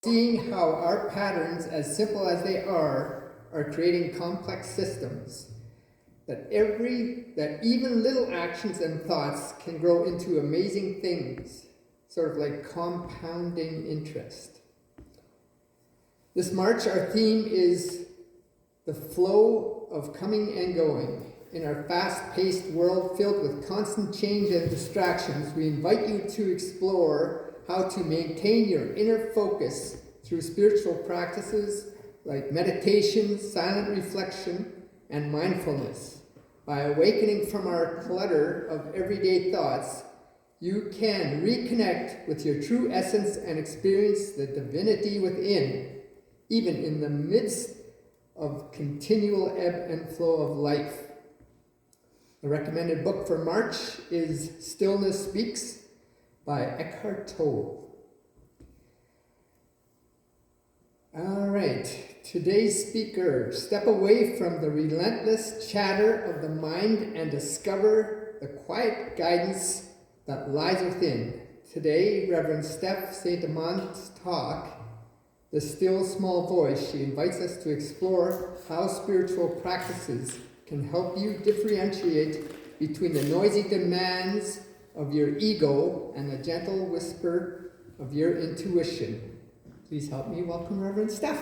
seeing how our patterns, as simple as they are creating complex systems. That even little actions and thoughts can grow into amazing things, sort of like compounding interest. This March, our theme is the flow of coming and going. In our fast-paced world filled with constant change and distractions, we invite you to explore how to maintain your inner focus through spiritual practices like meditation, silent reflection, and mindfulness. By awakening from our clutter of everyday thoughts, you can reconnect with your true essence and experience the divinity within, even in the midst of continual ebb and flow of life. The recommended book for March is Stillness Speaks by Eckhart Tolle. All right, today's speaker, step away from the relentless chatter of the mind and discover the quiet guidance that lies within. Today, Rev Steph St. Amand's talk, The Still Small Voice, she invites us to explore how spiritual practices can help you differentiate between the noisy demands of your ego and the gentle whisper of your intuition. Please help me welcome Rev Steph.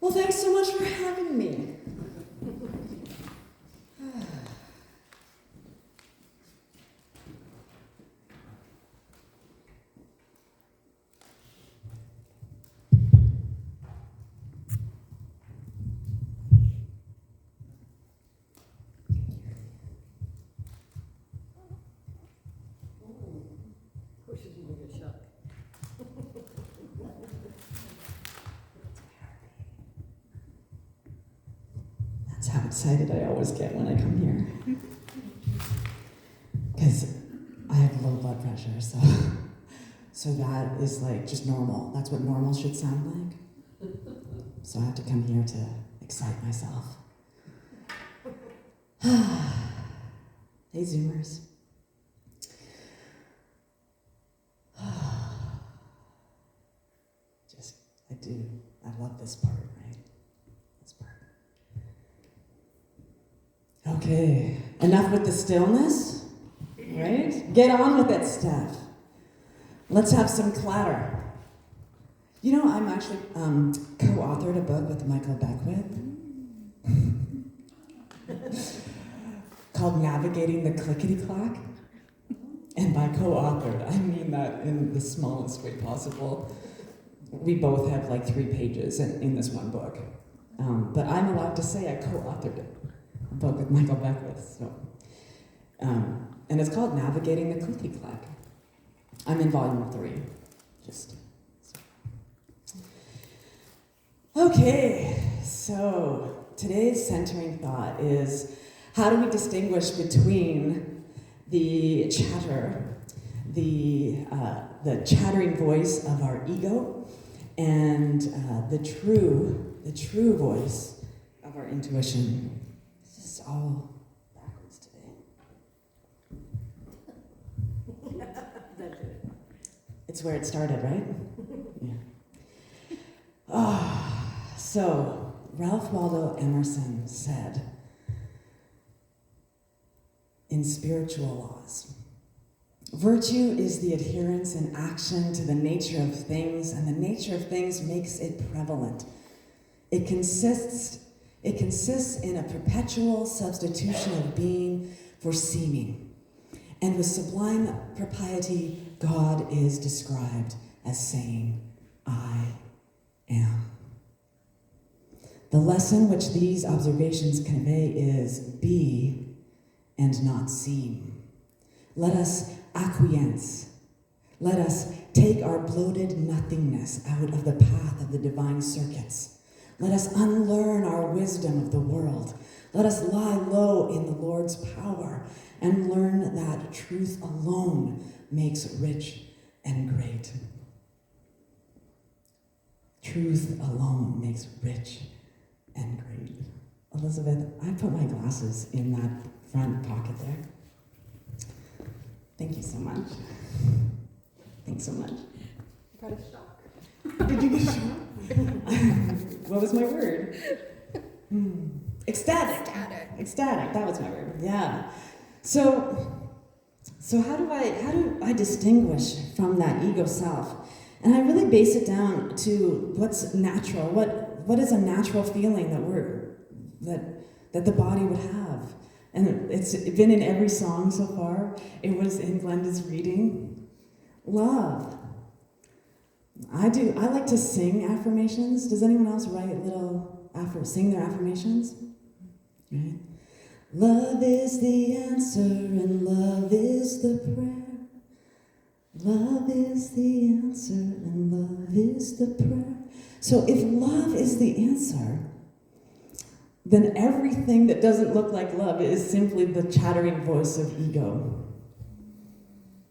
Well, thanks so much for having me. That's how excited I always get when I come here. Because I have low blood pressure, so that is like just normal. That's what normal should sound like. So I have to come here to excite myself. Hey, Zoomers. I love this part, right? This part. Okay, enough with the stillness, right? Get on with it, Steph. Let's have some clatter. You know, I'm actually co-authored a book with Michael Beckwith called Navigating the Clickety-Clack. And by co-authored, I mean that in the smallest way possible. We both have like 3 pages in this one book. But I'm allowed to say I co-authored a book with Michael Beckwith. So, and it's called Navigating the Clickety-Clack. I'm in volume 3. Okay, so today's centering thought is, how do we distinguish between the chatter, the chattering voice of our ego, and the true voice of our intuition? This is all backwards today. It's where it started, right? Yeah. So, Ralph Waldo Emerson said, in spiritual laws, virtue is the adherence in action to the nature of things, and the nature of things makes it prevalent. It consists in a perpetual substitution of being for seeming. And with sublime propriety, God is described as saying, I am. The lesson which these observations convey is be and not seem. Let us acquiesce. Let us take our bloated nothingness out of the path of the divine circuits. Let us unlearn our wisdom of the world. Let us lie low in the Lord's power and learn that truth alone makes rich and great. Truth alone makes rich and great. Elizabeth, I put my glasses in that front pocket there. Thank you so much. Thanks so much. Got a shock. Did you get a shock? What was my word? Ecstatic. Ecstatic, that was my word. Yeah. So how do I distinguish from that ego self? And I really base it down to what's natural. What is a natural feeling that the body would have? And it's been in every song so far. It was in Glenda's reading. Love. I like to sing affirmations. Does anyone else sing their affirmations? Right? Love is the answer and love is the prayer. Love is the answer and love is the prayer. So if love is the answer, then everything that doesn't look like love is simply the chattering voice of ego.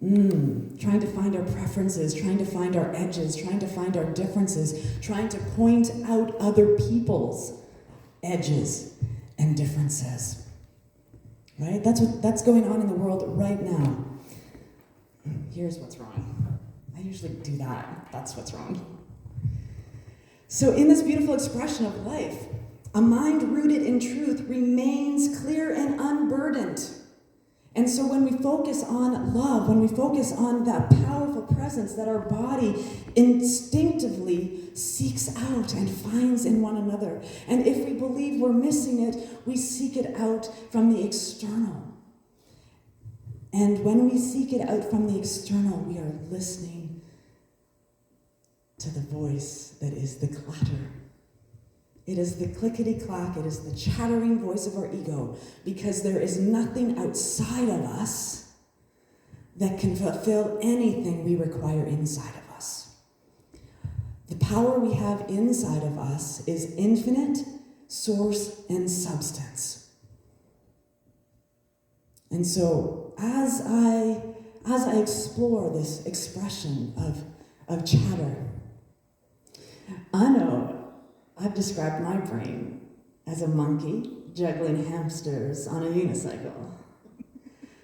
Trying to find our preferences, trying to find our edges, trying to find our differences, trying to point out other people's edges and differences. Right? That's going on in the world right now. Here's what's wrong. I usually do that. That's what's wrong. So in this beautiful expression of life, a mind rooted in truth remains clear and unburdened. And so when we focus on love, when we focus on that powerful presence that our body instinctively seeks out and finds in one another, and if we believe we're missing it, we seek it out from the external. And when we seek it out from the external, we are listening to the voice that is the clatter. It is the clickety-clack, it is the chattering voice of our ego, because there is nothing outside of us that can fulfill anything we require inside of us. The power we have inside of us is infinite, source, and substance. And so as I explore this expression of chatter, I know I've described my brain as a monkey juggling hamsters on a unicycle.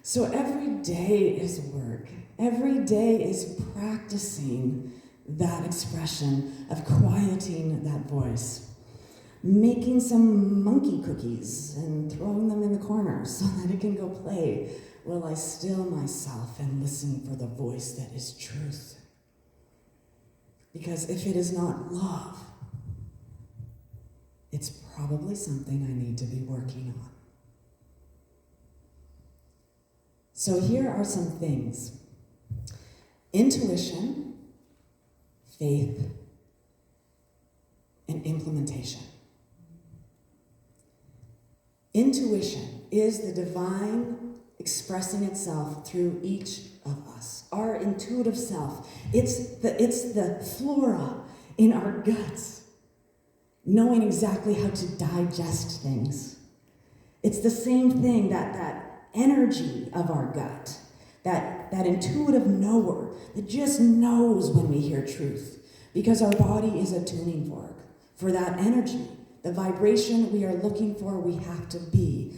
So every day is work. Every day is practicing that expression of quieting that voice. Making some monkey cookies and throwing them in the corner so that it can go play while I still myself and listen for the voice that is truth. Because if it is not love, it's probably something I need to be working on. So here are some things. Intuition, faith, and implementation. Intuition is the divine expressing itself through each of us. Our intuitive self. It's the flora in our guts, knowing exactly how to digest things. It's the same thing, that energy of our gut, that intuitive knower that just knows when we hear truth, because our body is a tuning fork for that energy. The vibration we are looking for, we have to be,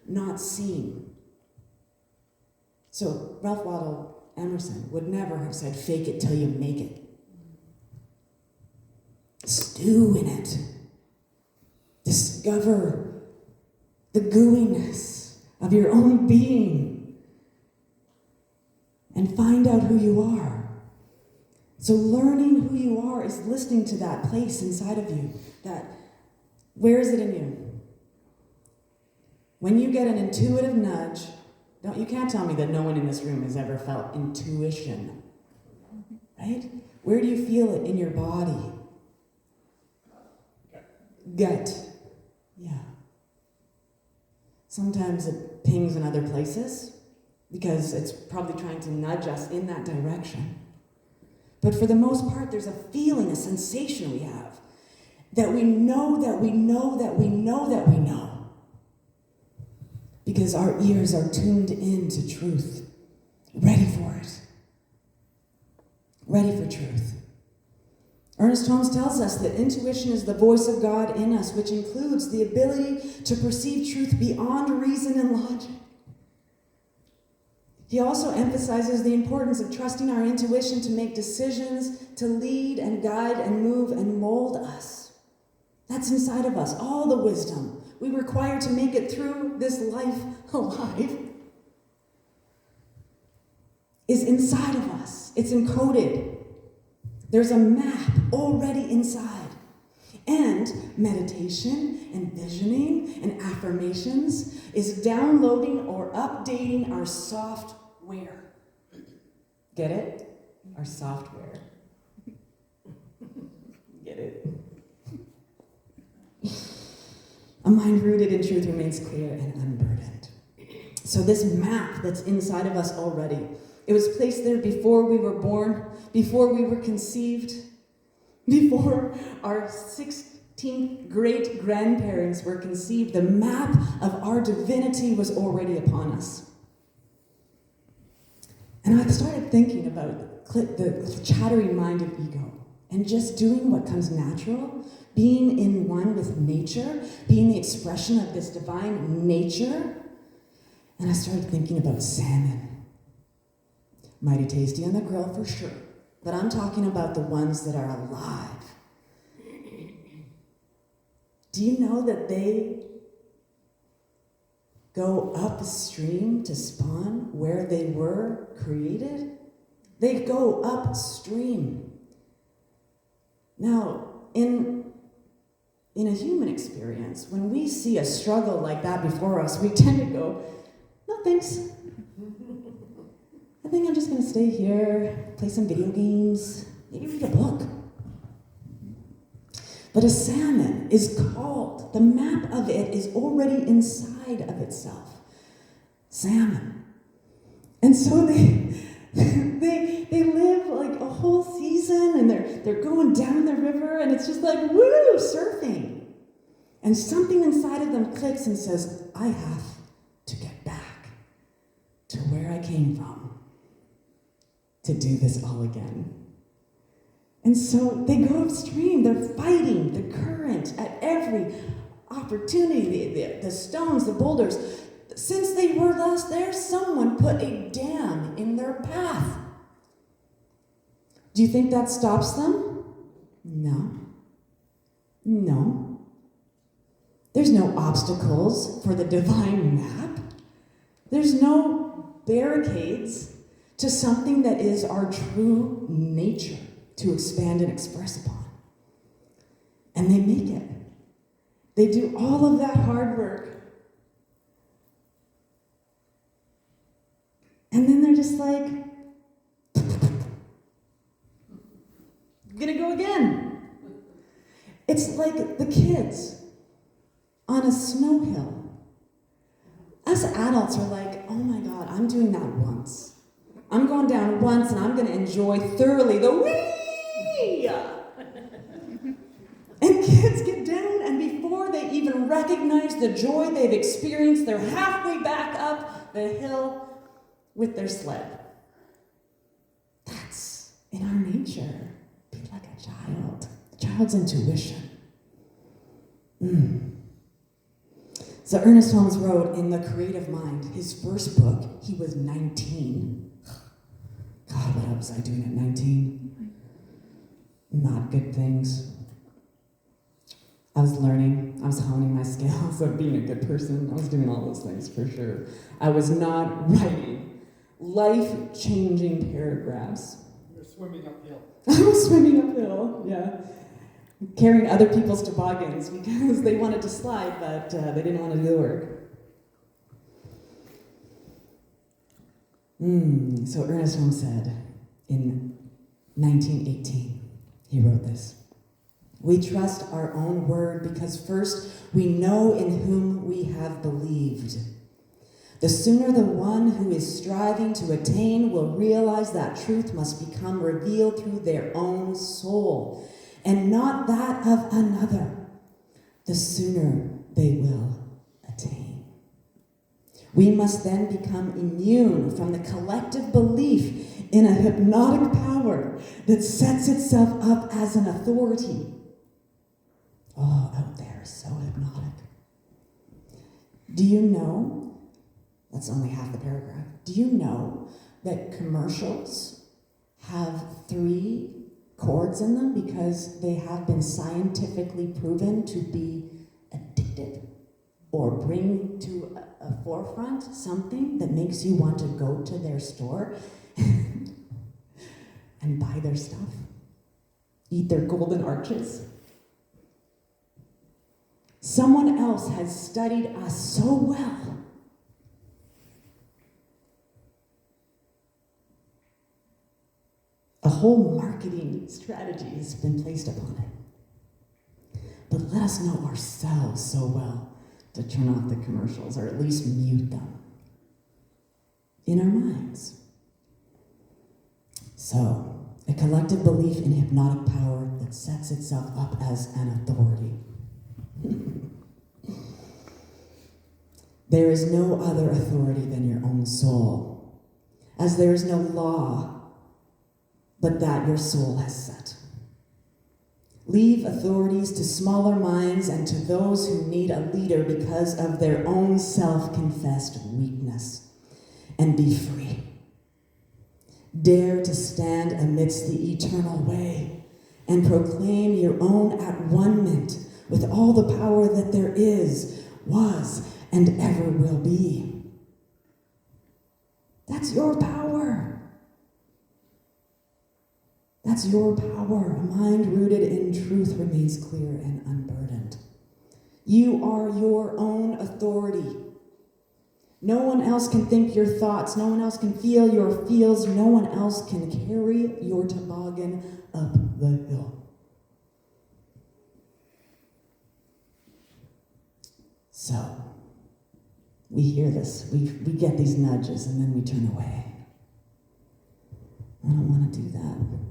not seen. So Ralph Waldo Emerson would never have said, fake it till you make it. Stew in it. Discover the gooiness of your own being and find out who you are. So learning who you are is listening to that place inside of you. Where is it in you? When you get an intuitive nudge, you can't tell me that no one in this room has ever felt intuition, right? Where do you feel it in your body? Gut. Yeah. Sometimes it pings in other places because it's probably trying to nudge us in that direction. But for the most part, there's a feeling, a sensation we have that we know that we know that we know that we know. Because our ears are tuned into truth, ready for it. Ready for truth. Ernest Holmes tells us that intuition is the voice of God in us, which includes the ability to perceive truth beyond reason and logic. He also emphasizes the importance of trusting our intuition to make decisions, to lead and guide and move and mold us. That's inside of us, all the wisdom we require to make it through this life alive is inside of us. It's encoded. There's a map already inside. And meditation and visioning and affirmations is downloading or updating our software. Get it? Our software. Get it? A mind rooted in truth remains clear and unburdened. So this map that's inside of us already, it was placed there before we were born, before we were conceived, before our 16th great-grandparents were conceived. The map of our divinity was already upon us. And I started thinking about the chattering mind of ego and just doing what comes natural, being in one with nature, being the expression of this divine nature. And I started thinking about salmon. Mighty tasty on the grill for sure, but I'm talking about the ones that are alive. Do you know that they go upstream to spawn where they were created? They go upstream. Now, in a human experience, when we see a struggle like that before us, we tend to go, no thanks. I think I'm just going to stay here, play some video games, maybe read a book. But a salmon is called, the map of it is already inside of itself. Salmon. And so they live like a whole season, and they're going down the river, and it's just like, woo, surfing. And something inside of them clicks and says, I have to get back to where I came from to do this all again. And so they go upstream. They're fighting the current at every opportunity, the stones, the boulders. Since they were last there, someone put a dam in their path. Do you think that stops them? No. No. There's no obstacles for the divine map. There's no barricades to something that is our true nature to expand and express upon. And they make it. They do all of that hard work. And then they're just like, gonna go again. It's like the kids on a snow hill. Us adults are like, oh my God, I'm doing that once. I'm going down once and I'm gonna enjoy thoroughly the whee! And kids get down, and before they even recognize the joy they've experienced, they're halfway back up the hill with their sled. That's in our nature. Be like a child. A child's intuition. So Ernest Holmes wrote in The Creative Mind, his first book, he was 19. God, what was I doing at 19? Not good things. I was learning. I was honing my skills of being a good person. I was doing all those things for sure. I was not writing life-changing paragraphs. You were swimming uphill. I was swimming uphill, yeah. Carrying other people's toboggans because they wanted to slide, but they didn't want to do the work. So Ernest Holmes said in 1918, he wrote this. We trust our own word because first we know in whom we have believed. The sooner the one who is striving to attain will realize that truth must become revealed through their own soul and not that of another, the sooner they will attain. We must then become immune from the collective belief in a hypnotic power that sets itself up as an authority. Oh, out there is so hypnotic. Do you know, that's only half the paragraph, do you know that commercials have 3 chords in them because they have been scientifically proven to be addictive or bring to a forefront something that makes you want to go to their store and buy their stuff, eat their golden arches? Someone else has studied us so well a whole marketing strategy has been placed upon it. But let us know ourselves so well to turn off the commercials, or at least mute them in our minds. So, a collective belief in hypnotic power that sets itself up as an authority. There is no other authority than your own soul, as there is no law but that your soul has set. Leave authorities to smaller minds and to those who need a leader because of their own self-confessed weakness, and be free. Dare to stand amidst the eternal way and proclaim your own at-one-ment with all the power that there is, was, and ever will be. That's your power. That's your power. A mind rooted in truth remains clear and unburdened. You are your own authority. No one else can think your thoughts. No one else can feel your feels. No one else can carry your toboggan up the hill. So, we hear this. We get these nudges, and then we turn away. I don't want to do that.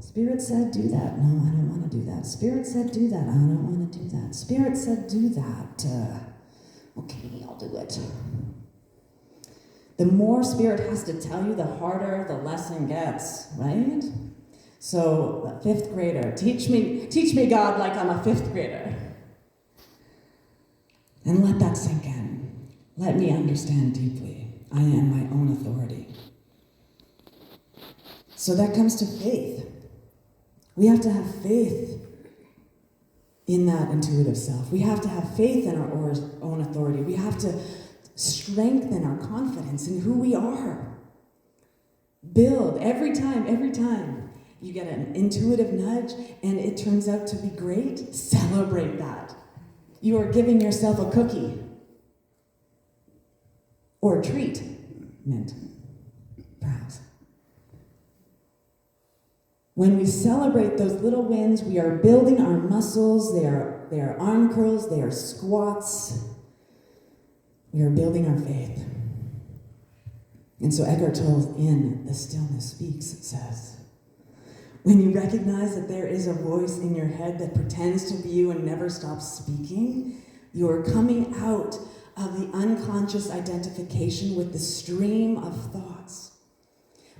Spirit said, do that. No, I don't want to do that. Spirit said, do that. I don't want to do that. Spirit said, do that. Okay, I'll do it. The more Spirit has to tell you, the harder the lesson gets, right? So, 5th grader, teach me, God, like I'm a 5th grader. And let that sink in. Let me understand deeply. I am my own authority. So that comes to faith. We have to have faith in that intuitive self. We have to have faith in our own authority. We have to strengthen our confidence in who we are. Build every time you get an intuitive nudge and it turns out to be great, celebrate that. You are giving yourself a cookie or a treat, mint, perhaps. When we celebrate those little wins, we are building our muscles. They are arm curls, they are squats. We are building our faith. And so Eckhart Tolle in The Stillness Speaks says, when you recognize that there is a voice in your head that pretends to be you and never stops speaking, you are coming out of the unconscious identification with the stream of thoughts.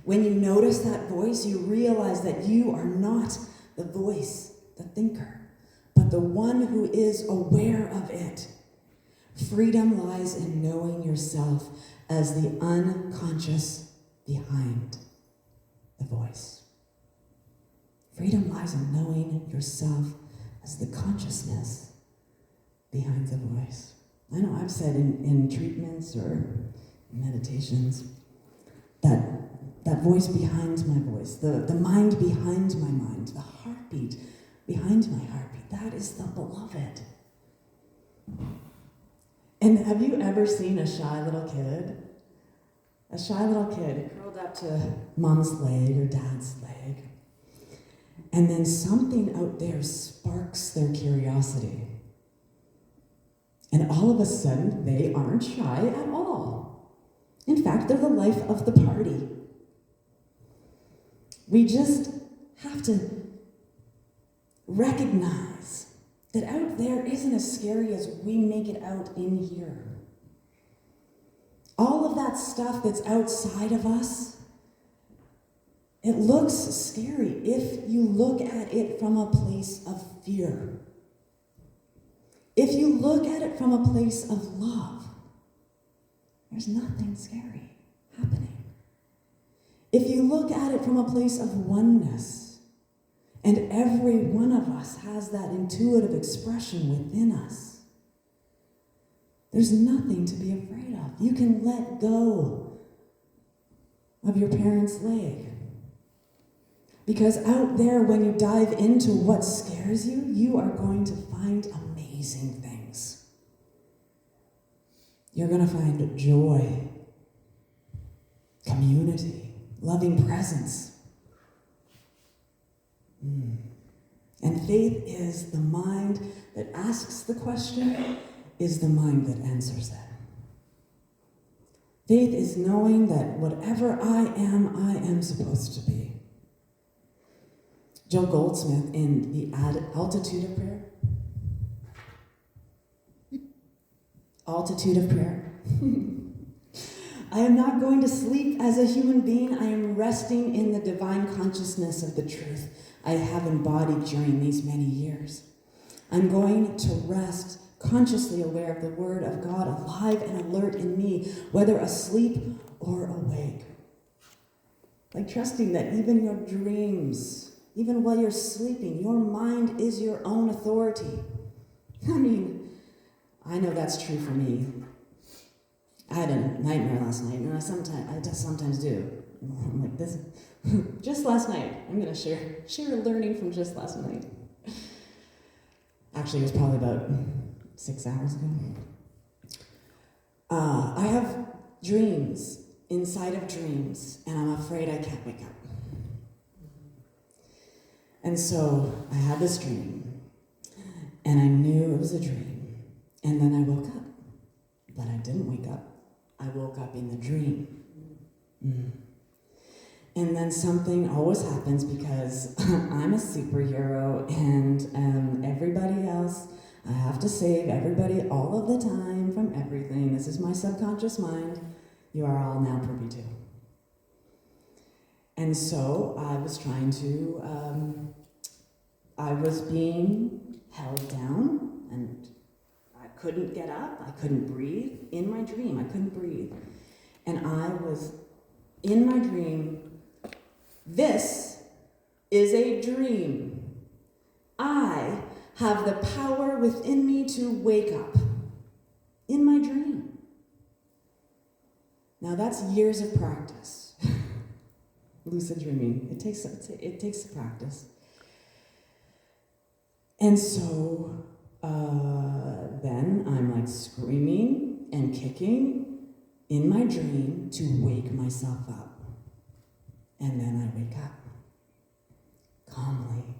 When you notice that voice, you realize that you are not the voice, the thinker, but the one who is aware of it. Freedom lies in knowing yourself as the unconscious behind the voice. Freedom lies in knowing yourself as the consciousness behind the voice. I know I've said in treatments or meditations that voice behind my voice, the mind behind my mind, the heartbeat behind my heartbeat, that is the beloved. And have you ever seen a shy little kid? A shy little kid curled up to mom's leg or dad's leg. And then something out there sparks their curiosity. And all of a sudden, they aren't shy at all. In fact, they're the life of the party. We just have to recognize that out there isn't as scary as we make it out in here. All of that stuff that's outside of us, It looks scary if you look at it from a place of fear. If you look at it from a place of love, there's nothing scary happening. If you look at it from a place of oneness, and every one of us has that intuitive expression within us, there's nothing to be afraid of. You can let go of your parent's leg. Because out there, when you dive into what scares you, you are going to find amazing things. You're going to find joy, community, loving presence. And faith is the mind that asks the question, is the mind that answers it. Faith is knowing that whatever I am supposed to be. Joe Goldsmith in The Altitude of Prayer. Altitude of Prayer. I am not going to sleep as a human being. I am resting in the divine consciousness of the truth I have embodied during these many years. I'm going to rest consciously aware of the Word of God alive and alert in me, whether asleep or awake. Like trusting that even your dreams, even while you're sleeping, your mind is your own authority. I mean, I know that's true for me. I had a nightmare last night, and I just sometimes do. I'm like this. Just last night, I'm going to share a learning from just last night. Actually, it was probably about 6 hours ago. I have dreams inside of dreams, and I'm afraid I can't wake up. And so I had this dream, and I knew it was a dream. And then I woke up, but I didn't wake up. I woke up in the dream. And then something always happens because I'm a superhero, and everybody else, I have to save everybody all of the time from everything. This is my subconscious mind. You are all now privy to. And so I was trying to, I was being held down, and I couldn't get up, I couldn't breathe. In my dream, I couldn't breathe. And I was, in my dream, this is a dream. I have the power within me to wake up. In my dream. Now that's years of practice. Lucid dreaming. It takes practice. And so then I'm like screaming and kicking in my dream to wake myself up. And then I wake up, calmly,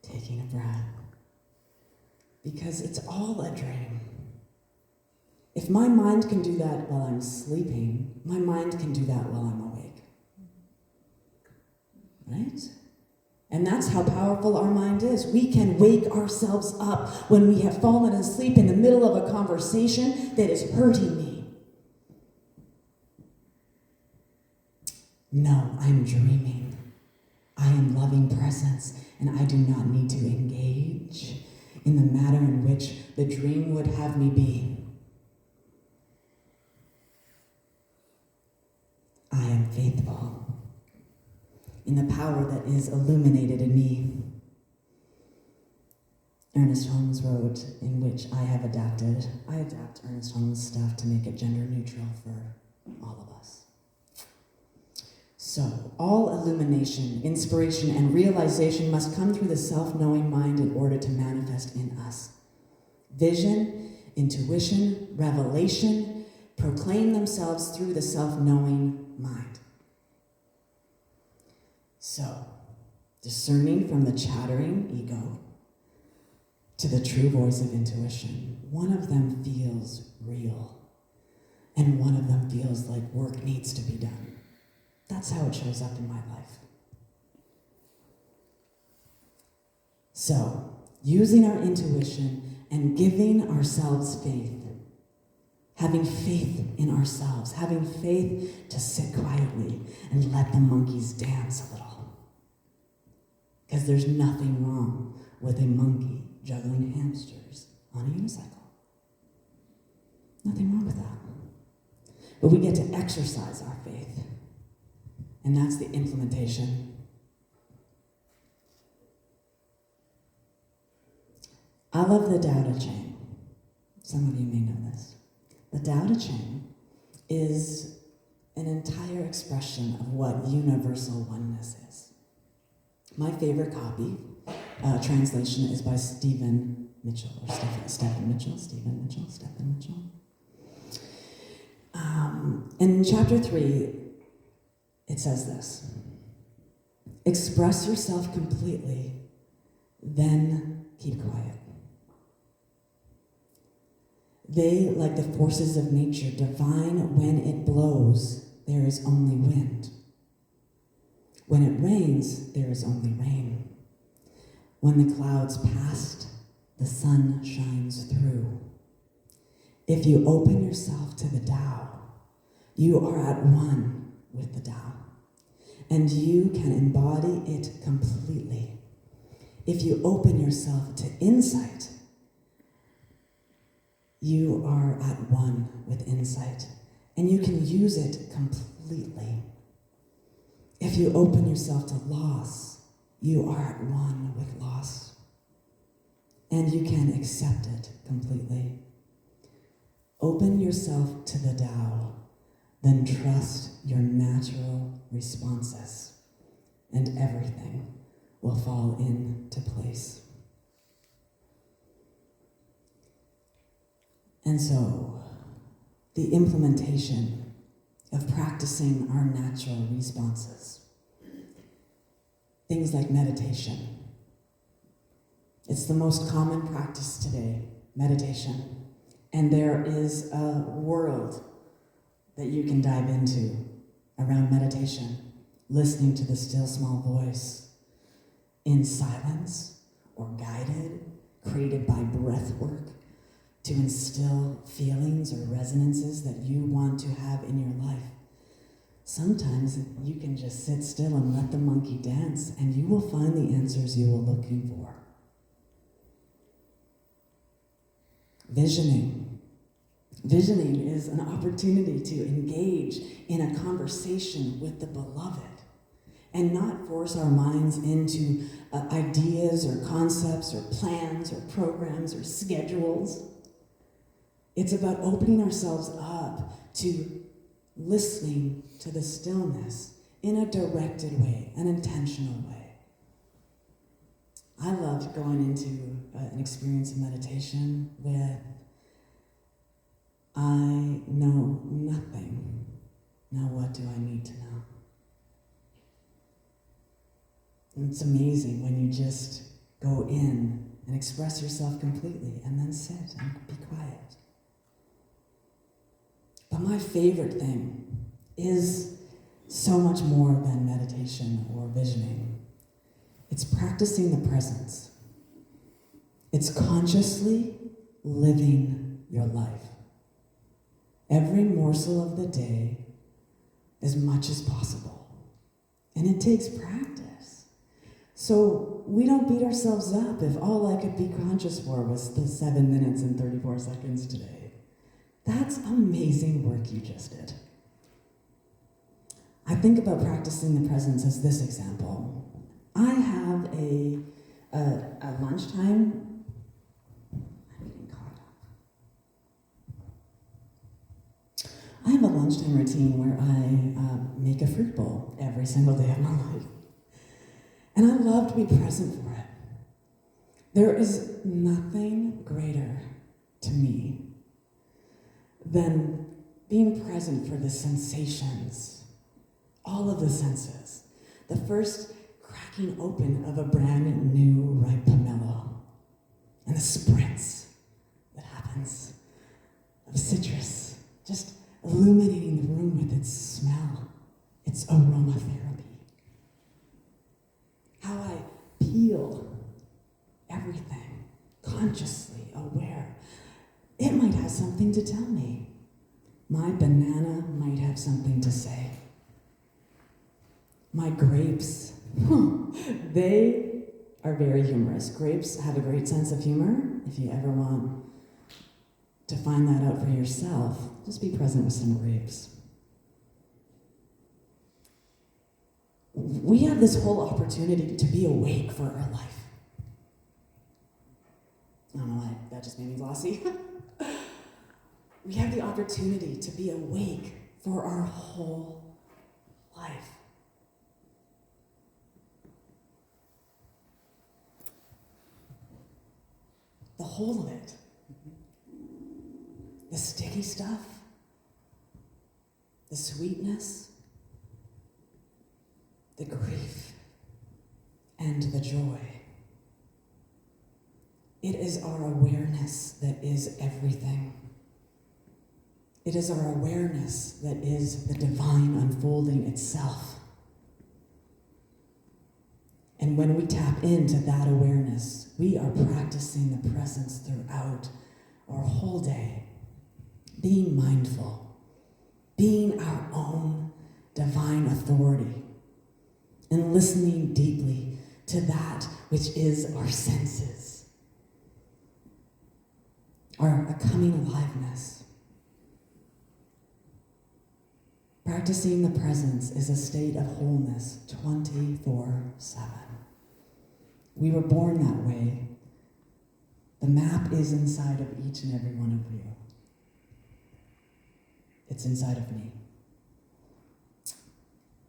taking a breath. Because it's all a dream. If my mind can do that while I'm sleeping, my mind can do that while I'm awake. Right? And that's how powerful our mind is. We can wake ourselves up when we have fallen asleep in the middle of a conversation that is hurting me. No, I'm dreaming. I am loving presence, and I do not need to engage in the matter in which the dream would have me be. I am faithful in the power that is illuminated in me. Ernest Holmes wrote, in which I adapt Ernest Holmes' stuff to make it gender neutral for all of us. So, all illumination, inspiration, and realization must come through the self-knowing mind in order to manifest in us. Vision, intuition, revelation proclaim themselves through the self-knowing mind. So, discerning from the chattering ego to the true voice of intuition, one of them feels real, and one of them feels like work needs to be done. That's how it shows up in my life. So, using our intuition and giving ourselves faith having faith in ourselves, having faith to sit quietly and let the monkeys dance a little. Because there's nothing wrong with a monkey juggling hamsters on a unicycle. Nothing wrong with that. But we get to exercise our faith. And that's the implementation. I love the Tao Te Ching. Some of you may know this. The Tao Te Ching is an entire expression of what universal oneness is. My favorite copy, translation, is by Stephen Mitchell. In chapter 3, it says this: express yourself completely, then keep quiet. They, like the forces of nature, divine when it blows, there is only wind. When it rains, there is only rain. When the clouds passed, the sun shines through. If you open yourself to the Tao, you are at one with the Tao, and you can embody it completely. If you open yourself to insight, you are at one with insight, and you can use it completely. If you open yourself to loss, you are at one with loss, and you can accept it completely. Open yourself to the Tao, then trust your natural responses, and everything will fall into place. And so, the implementation of practicing our natural responses, things like meditation. It's the most common practice today, meditation. And there is a world that you can dive into around meditation, listening to the still small voice in silence or guided, created by breath work to instill feelings or resonances that you want to have in your life. Sometimes you can just sit still and let the monkey dance, and you will find the answers you were looking for. Visioning. Visioning is an opportunity to engage in a conversation with the beloved and not force our minds into ideas or concepts or plans or programs or schedules. It's about opening ourselves up to listening to the stillness in a directed way, an intentional way. I loved going into an experience of meditation with I know nothing. Now what do I need to know? And it's amazing when you just go in and express yourself completely and then sit and be quiet. But my favorite thing is so much more than meditation or visioning. It's practicing the presence. It's consciously living your life. Every morsel of the day, as much as possible. And it takes practice. So we don't beat ourselves up if all I could be conscious for was the 7 minutes and 34 seconds today. That's amazing work you just did. I think about practicing the presence as this example. I have a lunchtime. I'm getting caught up. I have a lunchtime routine where I make a fruit bowl every single day of my life. And I love to be present for it. There is nothing greater to me than being present for the sensations, all of the senses. The first cracking open of a brand new ripe pomelo, and the spritz that happens of citrus, just illuminating the room with its smell, its aromatherapy. How I peel everything, consciously aware. It might have something to tell me. My banana might have something to say. My grapes, they are very humorous. Grapes have a great sense of humor. If you ever want to find that out for yourself, just be present with some grapes. We have this whole opportunity to be awake for our life. I don't know why that just made me glossy. We have the opportunity to be awake for our whole life. The whole of it. The sticky stuff, the sweetness, the grief, and the joy. It is our awareness that is everything. It is our awareness that is the divine unfolding itself. And when we tap into that awareness, we are practicing the presence throughout our whole day, being mindful, being our own divine authority, and listening deeply to that which is our senses, our coming aliveness. Practicing the presence is a state of wholeness 24/7. We were born that way. The map is inside of each and every one of you. It's inside of me.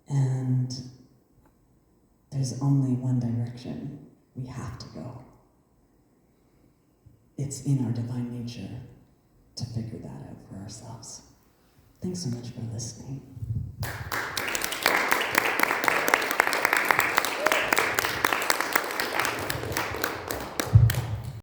And there's only one direction we have to go. It's in our divine nature to figure that out for ourselves. Thanks so much for listening.